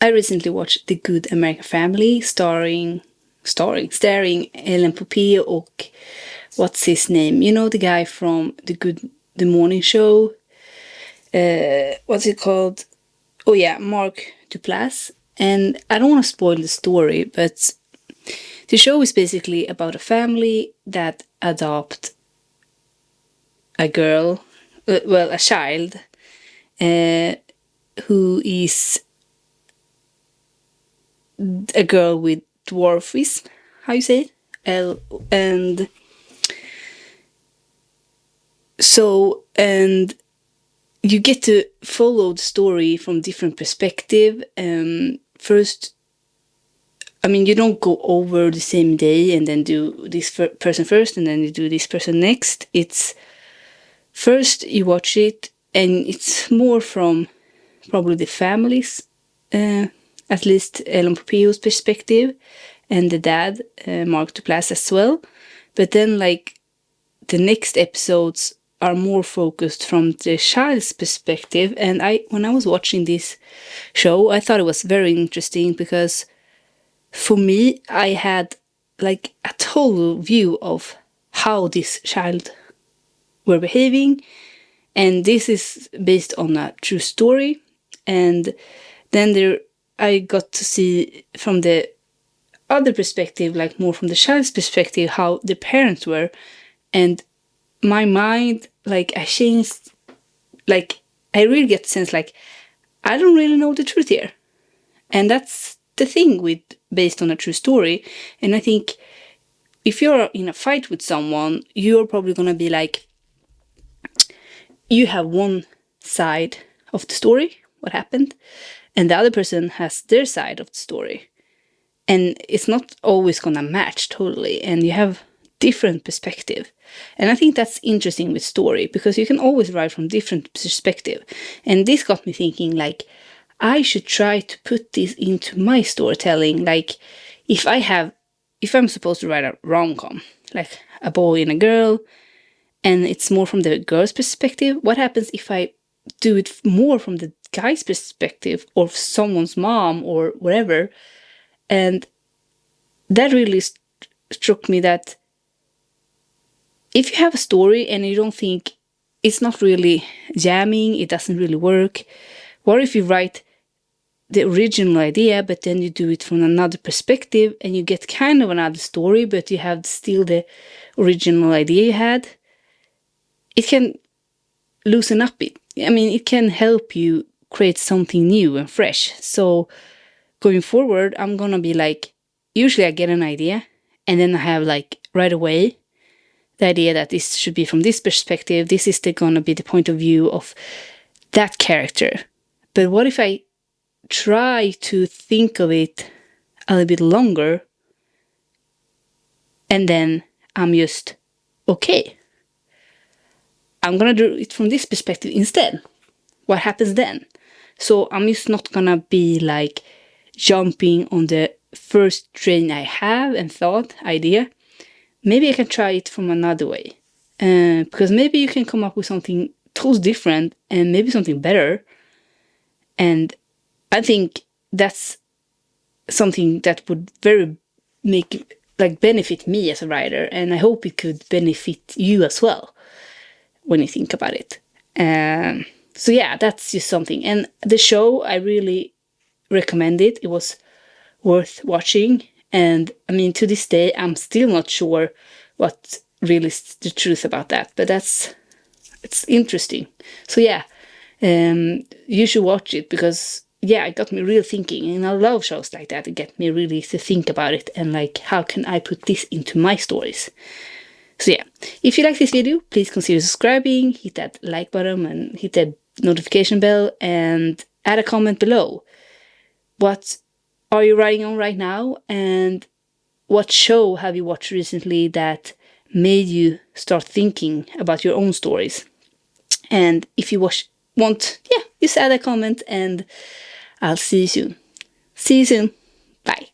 I recently watched The Good American Family starring Ellen Pompeo och what's his name? You know, the guy from The Morning Show. What's it called? Oh yeah, Mark Duplass. And I don't want to spoil the story, but the show is basically about a family that adopt a girl, a child, who is a girl with dwarfism, how you say it? And you get to follow the story from different perspective. First, I mean, you don't go over the same day and then do this person first and then you do this person next. It's first you watch it and it's more from probably the families, at least Ellen Pompeo's perspective, and the dad, Mark Duplass as well. But then like the next episodes are more focused from the child's perspective. And when I was watching this show, I thought it was very interesting because for me, I had like a total view of how this child were behaving. And this is based on a true story. And then I got to see from the other perspective, like more from the child's perspective, how the parents were. And my mind, like I changed, like I really get the sense like I don't really know the truth here. And that's the thing with based on a true story. And I think if you're in a fight with someone, you're probably gonna be like, you have one side of the story, what happened, and the other person has their side of the story. And it's not always gonna match totally, and you have different perspective. And I think that's interesting with story, because you can always write from different perspective. And this got me thinking, like, I should try to put this into my storytelling. Like, if I'm supposed to write a rom-com, like a boy and a girl, and it's more from the girl's perspective, what happens if I do it more from the guy's perspective, or someone's mom, or whatever? And that really struck me that if you have a story and you don't think it's not really jamming, it doesn't really work, what if you write the original idea, but then you do it from another perspective and you get kind of another story, but you have still the original idea you had? It can loosen up it. I mean, it can help you create something new and fresh. So going forward, I'm gonna be like, usually I get an idea and then I have like right away the idea that this should be from this perspective. This is gonna be the point of view of that character. But what if I try to think of it a little bit longer and then I'm just, okay, I'm gonna do it from this perspective instead. What happens then? So I'm just not gonna be like jumping on the first train I have and thought idea. Maybe I can try it from another way. Because maybe you can come up with something totally different and maybe something better. And I think that's something that would very benefit me as a writer. And I hope it could benefit you as well when you think about it. So yeah, that's just something. And the show, I really recommend it. It was worth watching. And I mean, to this day, I'm still not sure what really is the truth about that. But it's interesting. So yeah, you should watch it because, yeah, it got me really thinking. And I love shows like that. It get me really to think about it. And like, how can I put this into my stories? So yeah, if you like this video, please consider subscribing, hit that like button and hit that notification bell and add a comment below. What are you writing on right now? And what show have you watched recently that made you start thinking about your own stories? And if you want, just add a comment and I'll see you soon. See you soon. Bye.